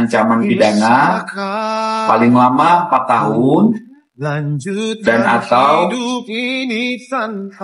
ancaman pidana paling lama 4 tahun dan atau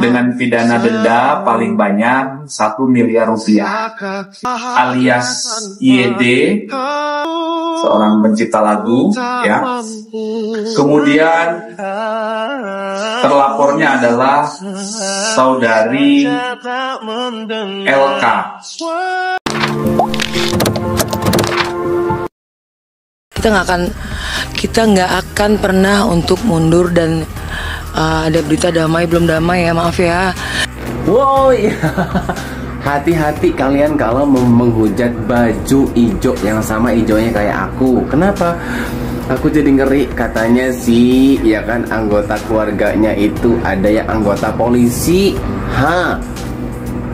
dengan pidana denda paling banyak 1 miliar rupiah, alias YD, seorang pencipta lagu, ya. Kemudian terlapornya adalah saudari LK. Kita nggak akan pernah untuk mundur dan ada berita damai belum damai ya, maaf ya. Wow, iya. Hati-hati kalian kalau menghujat baju hijau yang sama hijaunya kayak aku. Kenapa? Aku jadi ngeri, katanya sih ya kan anggota keluarganya itu ada yang anggota polisi.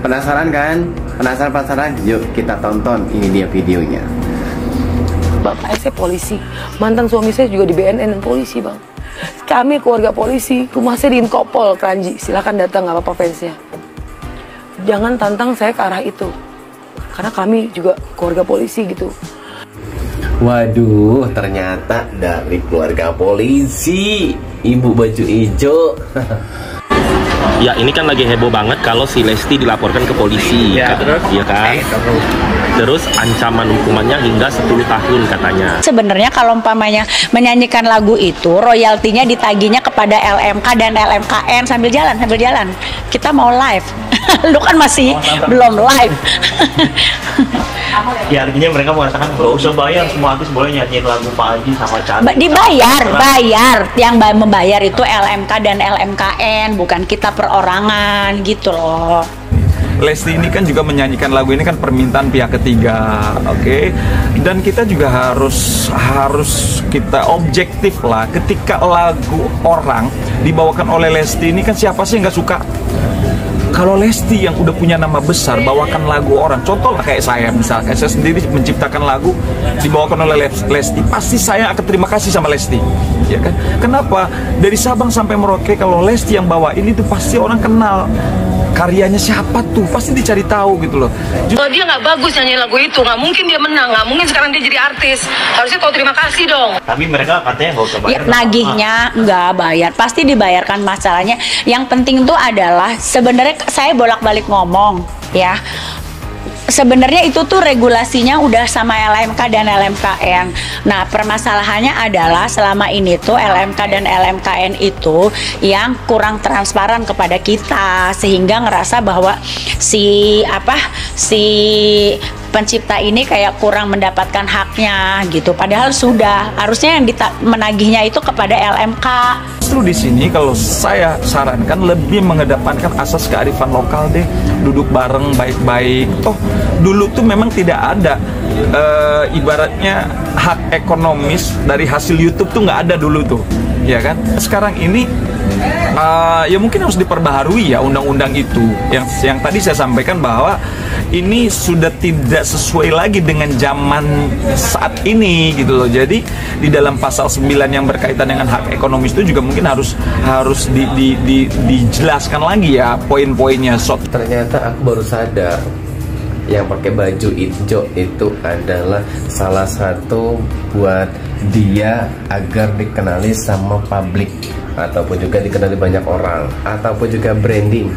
Penasaran kan? Penasaran? Yuk kita tonton, ini dia videonya. Bapak saya polisi, mantan suami saya juga di BNN dan polisi, Bang. Kami keluarga polisi, rumah saya di Inkopol, Kranji. Silakan datang, nggak apa-apa fansnya. Jangan tantang saya ke arah itu, karena kami juga keluarga polisi gitu. Waduh, ternyata dari keluarga polisi, ibu baju hijau. Ya ini kan lagi heboh banget kalau si Lesti dilaporkan ke polisi, ya, terus? Iya kan? Terus ancaman hukumannya hingga 10 tahun katanya. Sebenarnya kalau umpamanya menyanyikan lagu itu, royaltinya ditagihnya kepada LMK dan LMKN sambil jalan. Kita mau live. Lu kan masih belum live. Ya artinya mereka mengatakan nggak usah bayar, semua artis boleh nyanyiin lagu Pak Haji sama Chandra. Bayar. Yang membayar itu LMK dan LMKN, bukan kita perorangan gitu loh. Lesti ini kan juga menyanyikan lagu ini kan permintaan pihak ketiga, oke? Dan kita juga harus kita objektif lah. Ketika lagu orang dibawakan oleh Lesti ini kan siapa sih nggak suka? Kalau Lesti yang udah punya nama besar bawakan lagu orang, contoh lah kayak saya misalnya, saya sendiri menciptakan lagu dibawakan oleh Lesti, pasti saya akan terima kasih sama Lesti, ya kan? Kenapa? Dari Sabang sampai Merauke kalau Lesti yang bawain itu pasti orang kenal. Karyanya siapa tuh, pasti dicari tahu gitu loh. Kalau dia nggak bagus nyanyi lagu itu, nggak mungkin dia menang, nggak mungkin sekarang dia jadi artis. Harusnya tahu terima kasih dong. Tapi mereka katanya nggak usah bayar. Ya, nagihnya nggak bayar, pasti dibayarkan. Masalahnya yang penting itu adalah sebenarnya saya bolak-balik ngomong ya. Sebenarnya itu tuh regulasinya udah sama LMK dan LMKN. Nah, permasalahannya adalah selama ini tuh LMK dan LMKN itu yang kurang transparan kepada kita, sehingga ngerasa bahwa si pencipta ini kayak kurang mendapatkan haknya gitu. Padahal sudah harusnya yang menagihnya itu kepada LMK. Justru di sini kalau saya sarankan lebih mengedepankan asas kearifan lokal deh, duduk bareng baik-baik. Toh dulu tuh memang tidak ada ibaratnya hak ekonomis dari hasil YouTube tuh nggak ada dulu tuh, ya kan? Sekarang ini ya mungkin harus diperbaharui ya undang-undang itu. Yang tadi saya sampaikan bahwa ini sudah tidak sesuai lagi dengan zaman saat ini gitu loh. Jadi di dalam pasal 9 yang berkaitan dengan hak ekonomis itu juga mungkin harus dijelaskan lagi ya poin-poinnya. Ternyata aku baru sadar yang pakai baju hijau itu adalah salah satu buat dia agar dikenali sama publik, ataupun juga dikenali banyak orang, ataupun juga branding.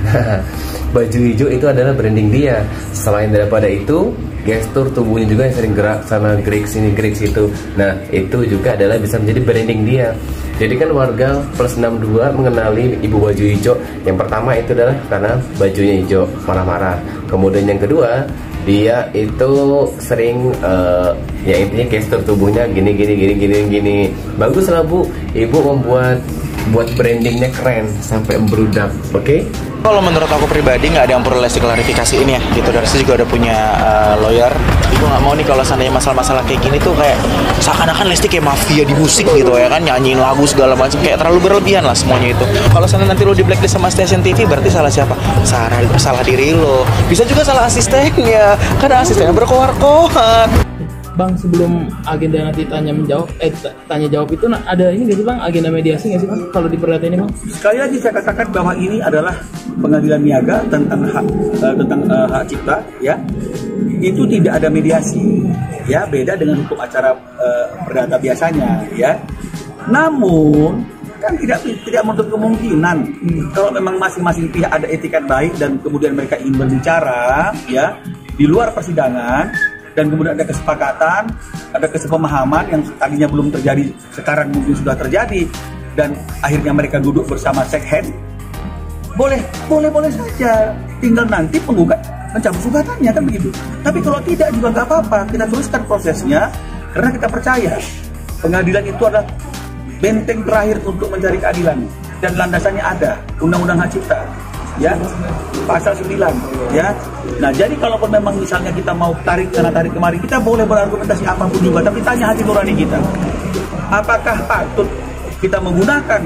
Baju hijau itu adalah branding dia. Selain daripada itu, gestur tubuhnya juga yang sering gerak sana gerak sini gerak situ. Nah, itu juga adalah bisa menjadi branding dia. Jadi kan warga plus 62 mengenali ibu baju hijau. Yang pertama itu adalah karena bajunya hijau, marah-marah. Kemudian yang kedua, dia itu sering ya intinya gestur tubuhnya gini. Bagus lah Bu, Ibu buat brandingnya keren sampai membludak, oke? Kalau menurut aku pribadi nggak ada yang perlu Lesti klarifikasi ini ya, gitu. Dari saya juga udah punya lawyer. Ibu nggak mau nih kalau seandainya masalah-masalah kayak gini tuh kayak seakan-akan Lesti kayak mafia di musik gitu ya kan, nyanyiin lagu segala macam, kayak terlalu berlebihan lah semuanya itu. Kalau seandainya nanti lo di blacklist sama stasiun TV, berarti salah siapa? Salah diri lo. Bisa juga salah asistennya, karena asistennya berkoar-koar. Bang, sebelum agenda nanti tanya jawab itu ada ini nggak sih Bang, agenda mediasi nggak sih Bang kalau di perdata ini Bang? Sekali lagi saya katakan bahwa ini adalah pengadilan niaga tentang hak cipta, ya. Itu tidak ada mediasi, ya, beda dengan hukum acara perdata biasanya, ya. Namun kan tidak menutup kemungkinan kalau memang masing-masing pihak ada etikat baik dan kemudian mereka ingin berbicara, ya, di luar persidangan, dan kemudian ada kesepakatan, ada kesepemahaman yang tadinya belum terjadi, sekarang mungkin sudah terjadi, dan akhirnya mereka duduk bersama shake hand, boleh saja, tinggal nanti penggugat mencabut gugatannya, kan begitu. Tapi kalau tidak juga nggak apa-apa, kita teruskan prosesnya, karena kita percaya pengadilan itu adalah benteng terakhir untuk mencari keadilan, dan landasannya ada, Undang-Undang Hak Cipta, ya, pasal 9, ya. Nah, jadi kalaupun memang misalnya kita mau tarik sana tarik kemari, kita boleh berargumentasi apapun juga, tapi tanya hati nurani kita, apakah patut kita menggunakan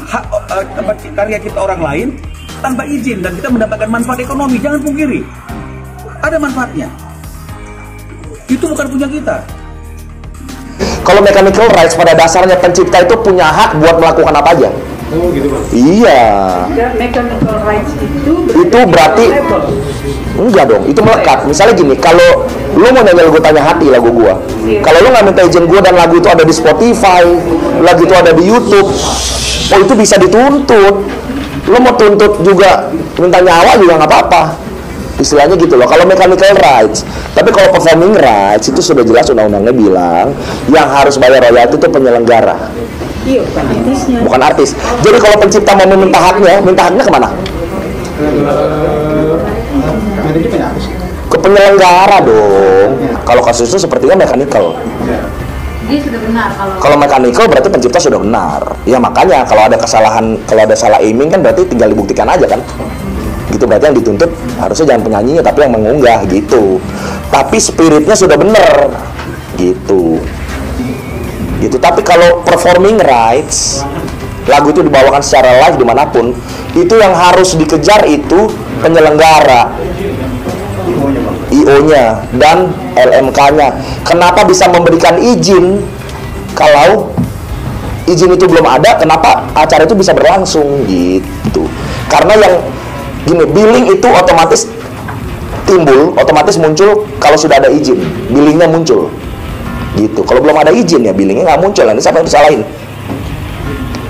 hak karya cipta orang lain tanpa izin dan kita mendapatkan manfaat ekonomi? Jangan pungkiri, ada manfaatnya. Itu bukan punya kita. Kalau mechanical rights pada dasarnya pencipta itu punya hak buat melakukan apa aja. Oh gitu Bang. Iya. Mechanical rights itu berarti enggak dong, itu melekat. Misalnya gini, kalau lu mau nyanyi lagu Tanya Hati, lagu gua, kalau lu nggak minta izin gua dan lagu itu ada di Spotify, lagu itu ada di YouTube, oh itu bisa dituntut. Lu mau tuntut juga minta nyawa juga nggak apa-apa, istilahnya gitu loh. Kalau mechanical rights, tapi kalau performing rights itu sudah jelas undang-undangnya bilang yang harus bayar royalti itu penyelenggara. Iya, bukan artisnya. Bukan artis. Jadi kalau pencipta mau minta haknya kemana? Ke penyelenggara dong. Kalau kasus itu sepertinya mechanical. Dia sudah benar kalau mechanical berarti pencipta sudah benar. Ya makanya kalau ada kesalahan, kalau ada salah aiming kan berarti tinggal dibuktikan aja kan. Gitu, berarti yang dituntut harusnya jangan penyanyinya tapi yang mengunggah gitu. Tapi spiritnya sudah benar. Gitu. Tapi kalau performing rights, lagu itu dibawakan secara live dimanapun, itu yang harus dikejar itu penyelenggara, IO-nya dan LMK-nya. Kenapa bisa memberikan izin kalau izin itu belum ada? Kenapa acara itu bisa berlangsung gitu? Karena yang gini, billing itu otomatis muncul kalau sudah ada izin, billingnya muncul. Gitu. Kalau belum ada izin ya billingnya nggak muncul. Nanti siapa yang disalahin?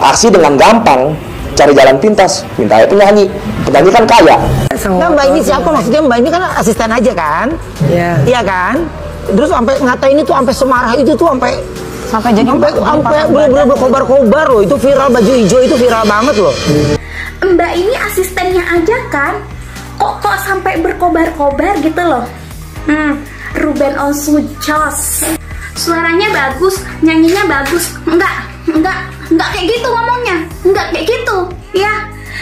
Aksi dengan gampang, cari jalan pintas, minta ya penyanyi kan kaya. Nah, Mbak ini siapa? Maksudnya Mbak ini kan asisten aja kan? Iya. Iya kan? Terus sampai ngatain itu sampai semarah itu tuh sampai bener-bener berkobar-kobar loh. Itu viral, baju hijau itu viral banget loh. Mbak ini asistennya aja kan? Kok sampai berkobar-kobar gitu loh? Ruben Onsu jos. Suaranya bagus, nyanyinya bagus. Enggak kayak gitu ngomongnya. Enggak kayak gitu, ya.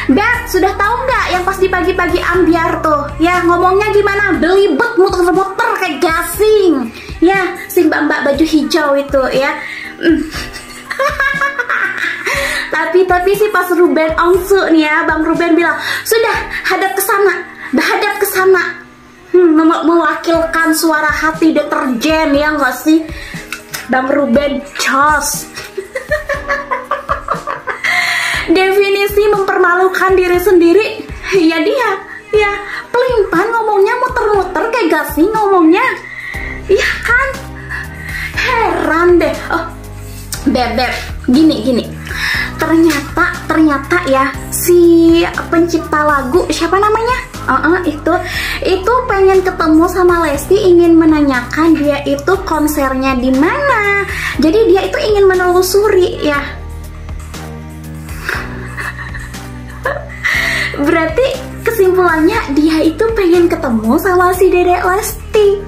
Beb, sudah tahu nggak yang pas di pagi-pagi ambiar tuh? Ya, ngomongnya gimana? Belibet, muter-muter kayak gasing. Ya, si mbak-mbak baju hijau itu, ya. Tapi si pas Ruben Onsu nih ya, Bang Ruben bilang, "Sudah, hadap ke sana." Mewakilkan suara hati deterjen, ya nggak sih? Bang Ruben jos. Definisi mempermalukan diri sendiri, ya dia, ya pelimpan ngomongnya, muter-muter kayak gasing ngomongnya, ya kan? Heran deh. Oh, Beb, gini. Ternyata ya si pencipta lagu siapa namanya? Itu pengen ketemu sama Lesti, ingin menanyakan dia itu konsernya di mana. Jadi dia itu ingin menelusuri ya. Berarti kesimpulannya dia itu pengen ketemu sama si Dedek Lesti.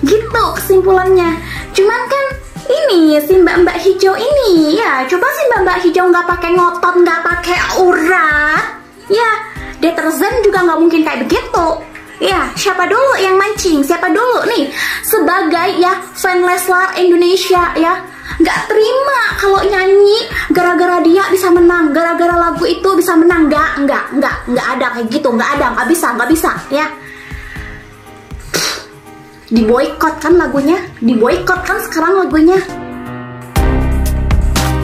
Gitu kesimpulannya. Cuman kan ini si mbak-mbak hijau ini ya, coba si mbak-mbak hijau nggak pakai ngotot, nggak pakai urat, ya deterjen juga nggak mungkin kayak begitu. Ya, siapa dulu yang mancing? Siapa dulu nih sebagai ya fan Leslar Indonesia ya nggak terima kalau nyanyi gara-gara dia bisa menang, gara-gara lagu itu bisa menang? Nggak ada kayak gitu, nggak bisa ya. Diboikot kan lagunya? Diboikot kan sekarang lagunya?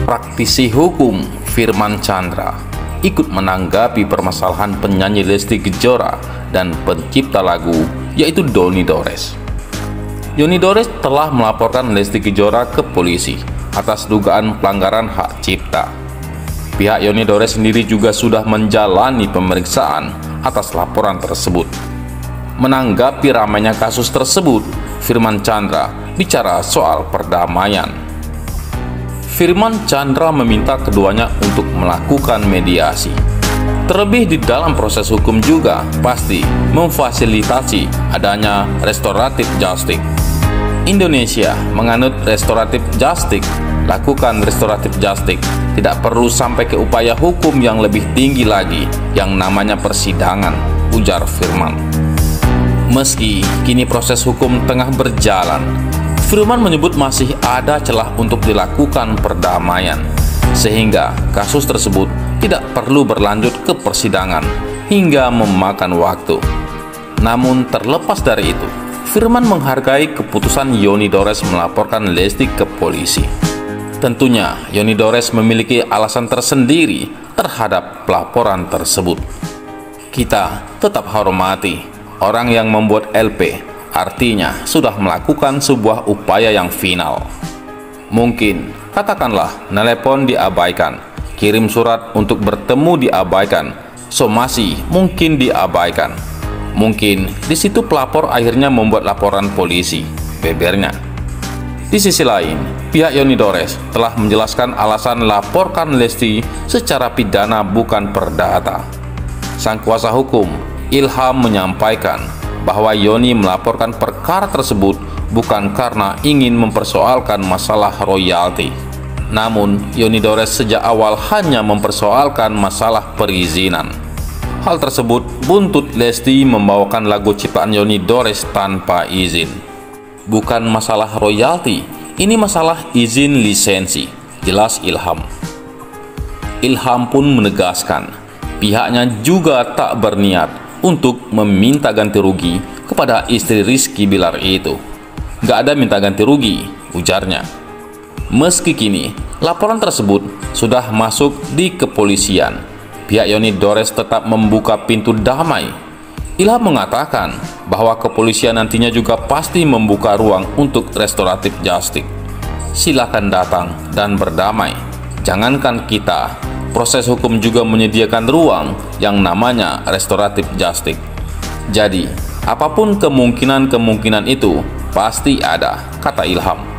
Praktisi hukum Firman Chandra ikut menanggapi permasalahan penyanyi Lesti Kejora dan pencipta lagu yaitu Doni Dores. Doni Dores telah melaporkan Lesti Kejora ke polisi atas dugaan pelanggaran hak cipta. Pihak Doni Dores sendiri juga sudah menjalani pemeriksaan atas laporan tersebut. Menanggapi ramainya kasus tersebut, Firman Chandra bicara soal perdamaian. Firman Chandra meminta keduanya untuk melakukan mediasi. Terlebih di dalam proses hukum juga pasti memfasilitasi adanya restoratif justice. Indonesia menganut restoratif justice. Lakukan restoratif justice. Tidak perlu sampai ke upaya hukum yang lebih tinggi lagi yang namanya persidangan, ujar Firman. Meski kini proses hukum tengah berjalan, Firman menyebut masih ada celah untuk dilakukan perdamaian, sehingga kasus tersebut tidak perlu berlanjut ke persidangan hingga memakan waktu. Namun terlepas dari itu, Firman menghargai keputusan Doni Dores melaporkan Lesti ke polisi. Tentunya Doni Dores memiliki alasan tersendiri terhadap pelaporan tersebut. Kita tetap hormati orang yang membuat LP, artinya sudah melakukan sebuah upaya yang final. Mungkin, katakanlah, nelepon diabaikan, kirim surat untuk bertemu diabaikan, somasi mungkin diabaikan. Mungkin di situ pelapor akhirnya membuat laporan polisi, bebernya. Di sisi lain, pihak Doni Dores telah menjelaskan alasan laporkan Lesti secara pidana bukan perdata. Sang kuasa hukum, Ilham, menyampaikan bahwa Doni melaporkan perkara tersebut bukan karena ingin mempersoalkan masalah royalti. Namun, Doni Dores sejak awal hanya mempersoalkan masalah perizinan. Hal tersebut buntut Lesti membawakan lagu ciptaan Doni Dores tanpa izin. Bukan masalah royalti, ini masalah izin lisensi, jelas Ilham. Ilham pun menegaskan, pihaknya juga tak berniat untuk meminta ganti rugi kepada istri Rizky Bilar itu. Gak ada minta ganti rugi, ujarnya. Meski kini laporan tersebut sudah masuk di kepolisian, pihak Doni Dores tetap membuka pintu damai. Ilham mengatakan bahwa kepolisian nantinya juga pasti membuka ruang untuk restoratif justice. Silakan datang dan berdamai. Jangankan kita, proses hukum juga menyediakan ruang yang namanya restoratif justice. Jadi, apapun kemungkinan-kemungkinan itu pasti ada, kata Ilham.